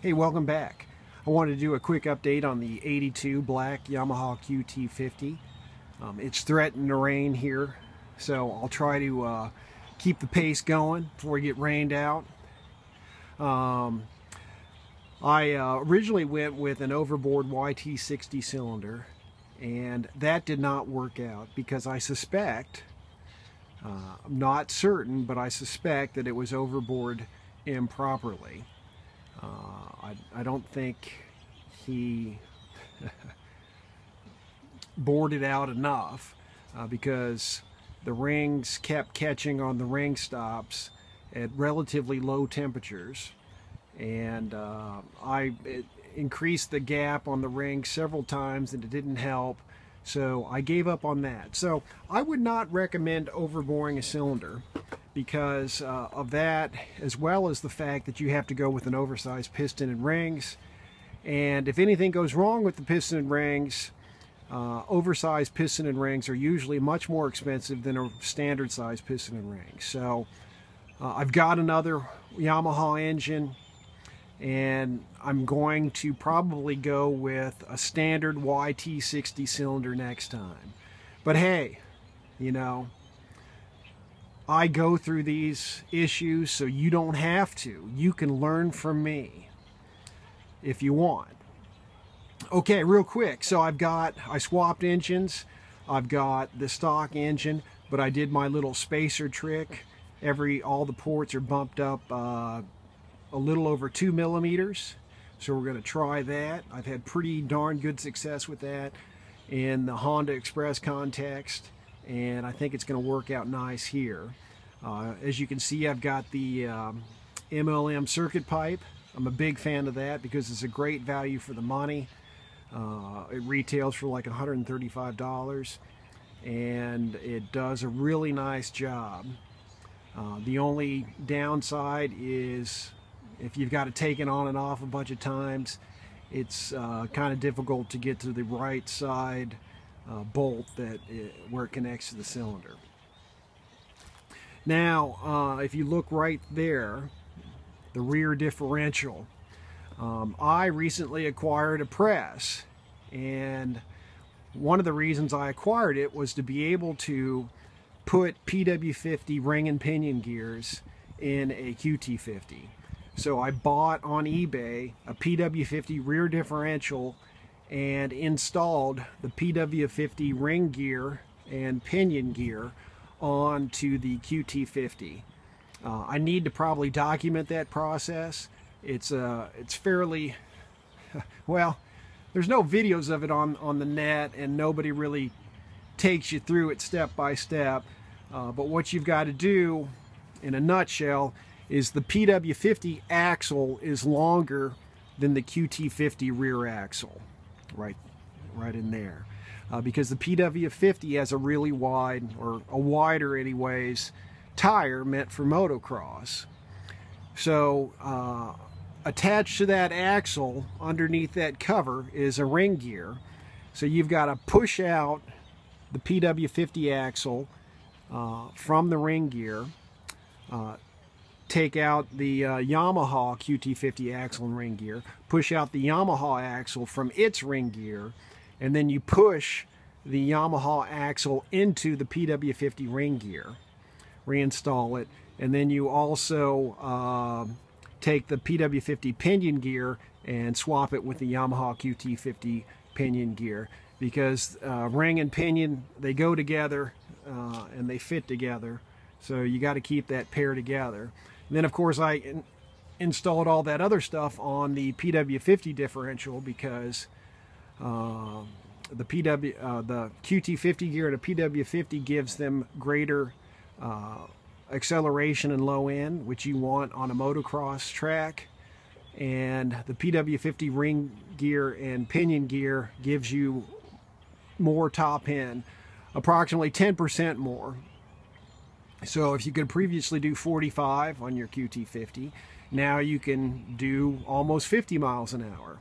Hey, welcome back. I wanted to do a quick update on the 82 Black Yamaha qt50. It's threatening to rain here, so I'll try to keep the pace going before we get rained out. I originally went with an overboard YT60 cylinder, and that did not work out because I suspect, I'm not certain, but I suspect that it was overboard improperly. I don't think he bored it out enough because the rings kept catching on the ring stops at relatively low temperatures, and I increased the gap on the ring several times and it didn't help, so I gave up on that. So I would not recommend overboring a cylinder because of that, as well as the fact that you have to go with an oversized piston and rings. And if anything goes wrong with the piston and rings, oversized piston and rings are usually much more expensive than a standard size piston and rings. So I've got another Yamaha engine, and I'm going to probably go with a standard YT60 cylinder next time. But hey, you know, I go through these issues so you don't have to. You can learn from me if you want. Okay, real quick. So I swapped engines. I've got the stock engine, but I did my little spacer trick. All the ports are bumped up a little over 2 millimeters. So we're going to try that. I've had pretty darn good success with that in the Honda Express context, and I think it's going to work out nice here. As you can see, I've got the MLM circuit pipe. I'm a big fan of that because it's a great value for the money. It retails for like $135, and it does a really nice job. The only downside is if you've got to take it on and off a bunch of times, it's kind of difficult to get to the right side bolt where it connects to the cylinder. Now, if you look right there, the rear differential, I recently acquired a press, and one of the reasons I acquired it was to be able to put PW50 ring and pinion gears in a QT50. So I bought on eBay a PW50 rear differential and installed the PW50 ring gear and pinion gear onto the QT50. I need to probably document that process. It's fairly, well, there's no videos of it on the net, and nobody really takes you through it step by step. But what you've got to do, in a nutshell, is the PW50 axle is longer than the QT50 rear axle, right in there. Because the PW50 has a really wide, or a wider anyways, tire meant for motocross. So attached to that axle, underneath that cover, is a ring gear. So you've got to push out the PW50 axle from the ring gear, take out the Yamaha QT50 axle and ring gear, push out the Yamaha axle from its ring gear, and then you push the Yamaha axle into the PW50 ring gear, reinstall it, and then you also take the PW50 pinion gear and swap it with the Yamaha QT50 pinion gear, because ring and pinion, they go together and they fit together, so you got to keep that pair together. And then of course I installed all that other stuff on the PW50 differential because the QT50 gear and a PW50 gives them greater acceleration and low end, which you want on a motocross track, and the PW50 ring gear and pinion gear gives you more top end, approximately 10% more. So if you could previously do 45 on your QT50, now you can do almost 50 miles an hour.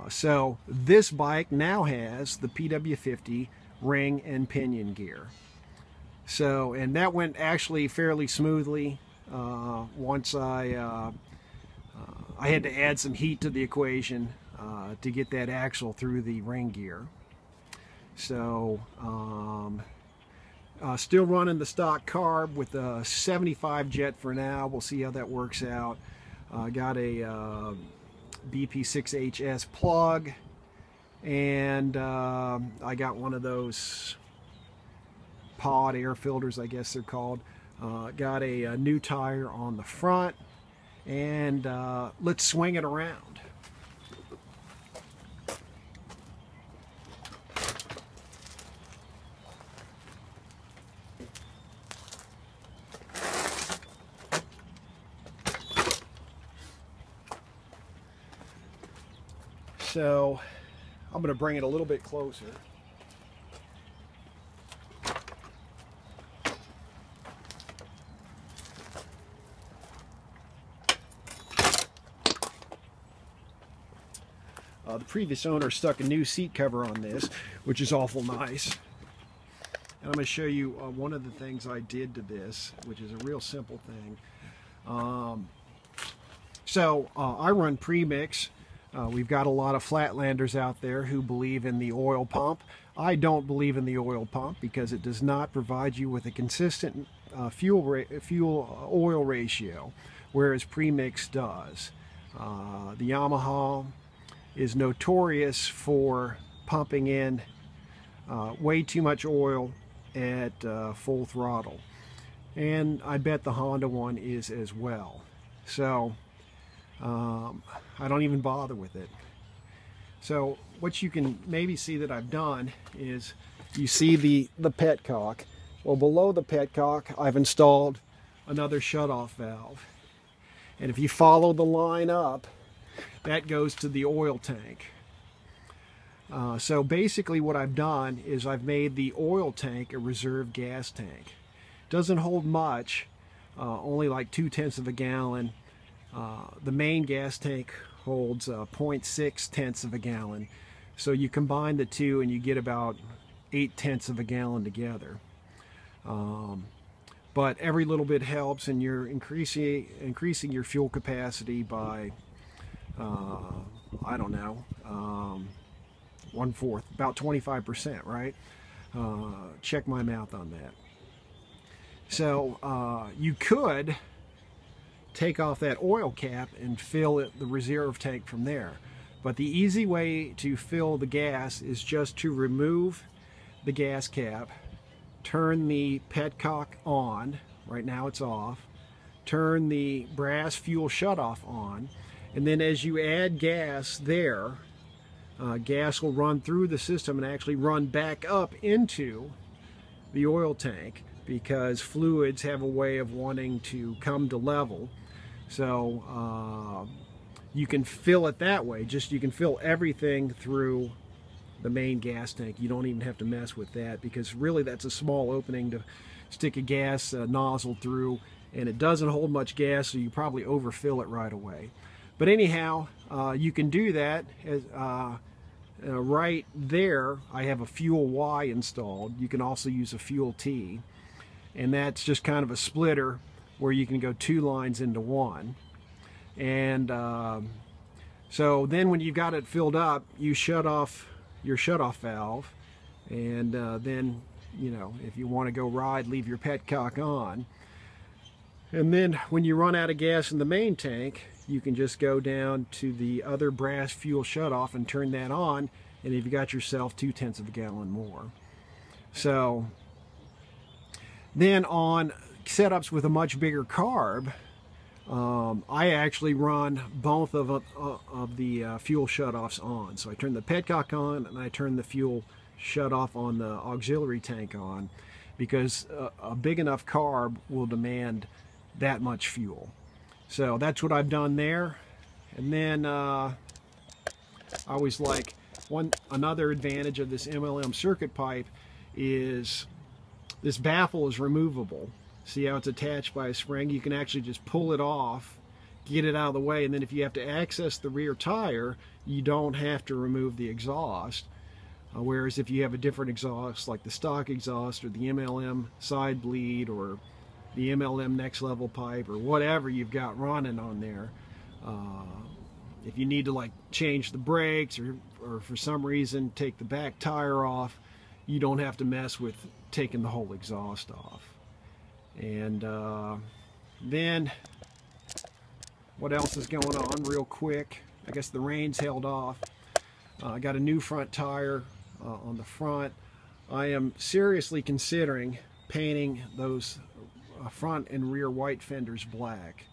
So this bike now has the PW50 ring and pinion gear. So, and that went actually fairly smoothly once I I had to add some heat to the equation to get that axle through the ring gear. So still running the stock carb with a 75 jet for now. We'll see how that works out. Got a BP6HS plug, and I got one of those pod air filters, I guess they're called. Got a new tire on the front, and let's swing it around. So I'm going to bring it a little bit closer. The previous owner stuck a new seat cover on this, which is awful nice. And I'm going to show you one of the things I did to this, which is a real simple thing. I run premix. We've got a lot of flatlanders out there who believe in the oil pump. I don't believe in the oil pump because it does not provide you with a consistent fuel oil ratio, whereas premix does. The Yamaha is notorious for pumping in way too much oil at full throttle, and I bet the Honda one is as well. So I don't even bother with it. So what you can maybe see that I've done is, you see the petcock. Well, below the petcock I've installed another shutoff valve, and if you follow the line up, that goes to the oil tank. So basically what I've done is I've made the oil tank a reserve gas tank. Doesn't hold much, only like 2/10 of a gallon. The main gas tank holds 0.6 of a gallon. So you combine the two and you get about 0.8 of a gallon together. But every little bit helps, and you're increasing your fuel capacity by I don't know, 1/4, about 25%, right? Check my mouth on that. So you could take off that oil cap and fill the reserve tank from there. But the easy way to fill the gas is just to remove the gas cap, turn the petcock on, right now it's off, turn the brass fuel shutoff on, and then as you add gas there, gas will run through the system and actually run back up into the oil tank, because fluids have a way of wanting to come to level. So you can fill it that way. You can fill everything through the main gas tank. You don't even have to mess with that, because really that's a small opening to stick a gas nozzle through, and it doesn't hold much gas, so you probably overfill it right away. But anyhow, you can do that. Right there I have a fuel Y installed. You can also use a fuel T, and that's just kind of a splitter where you can go 2 lines into one. And so then when you've got it filled up, you shut off your shutoff valve, and then, you know, if you want to go ride, leave your petcock on. And then when you run out of gas in the main tank, you can just go down to the other brass fuel shutoff and turn that on, and you've got yourself 2/10 of a gallon more. So then on setups with a much bigger carb, I actually run both of the fuel shutoffs on. So I turn the petcock on and I turn the fuel shutoff on the auxiliary tank on, because a big enough carb will demand that much fuel. So that's what I've done there. And then I always like another advantage of this MLM circuit pipe is this baffle is removable. See how it's attached by a spring? You can actually just pull it off, get it out of the way, and then if you have to access the rear tire, you don't have to remove the exhaust. Whereas if you have a different exhaust, like the stock exhaust or the MLM side bleed or the MLM next level pipe or whatever you've got running on there, If you need to like change the brakes or for some reason take the back tire off, you don't have to mess with taking the whole exhaust off. And then what else is going on real quick? I guess the rain's held off. I got a new front tire on the front. I am seriously considering painting those front and rear white fenders black.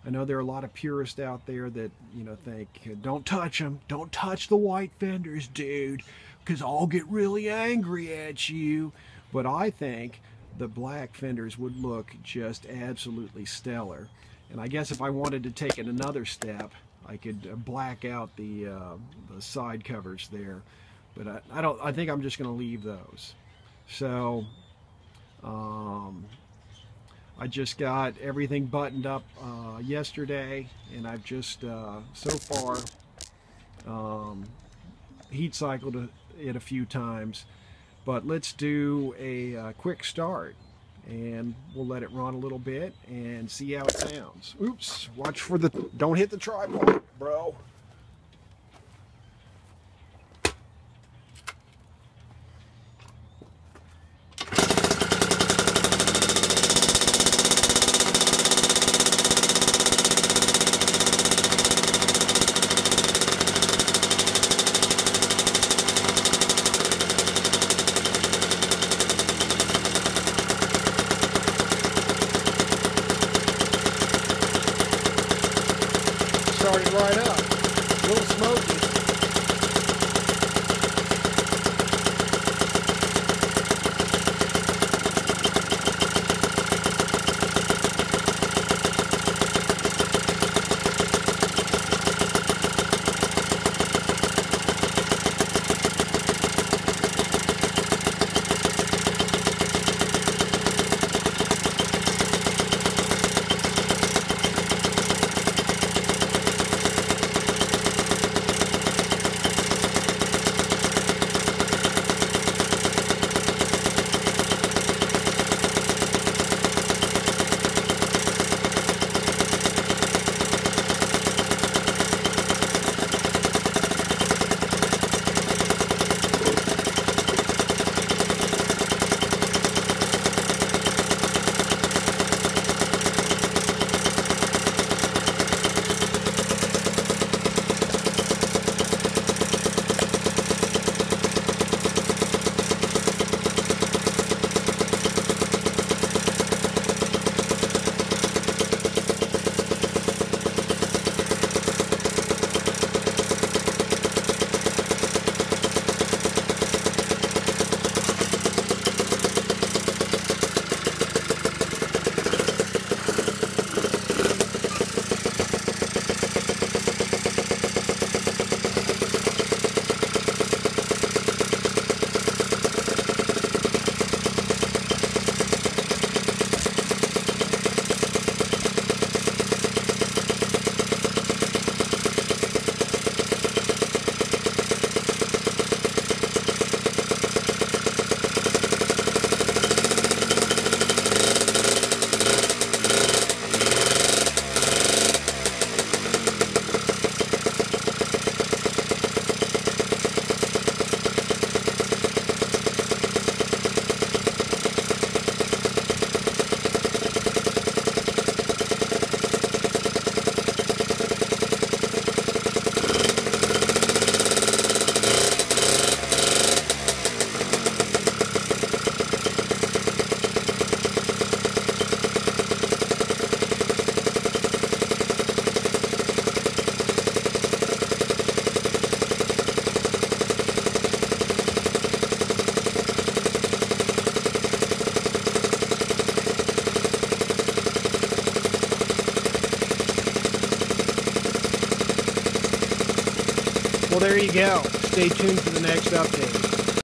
I know there are a lot of purists out there that, you know, think, don't touch them, don't touch the white fenders, dude, because I'll get really angry at you. But I think the black fenders would look just absolutely stellar. And I guess if I wanted to take it another step, I could black out the side covers there. But I think I'm just going to leave those. So I just got everything buttoned up yesterday, and I've just so far heat cycled it a few times. But let's do a quick start, and we'll let it run a little bit and see how it sounds. Oops, watch for the, don't hit the tripod, bro. Started right up, a little smoky. Well, there you go. Stay tuned for the next update.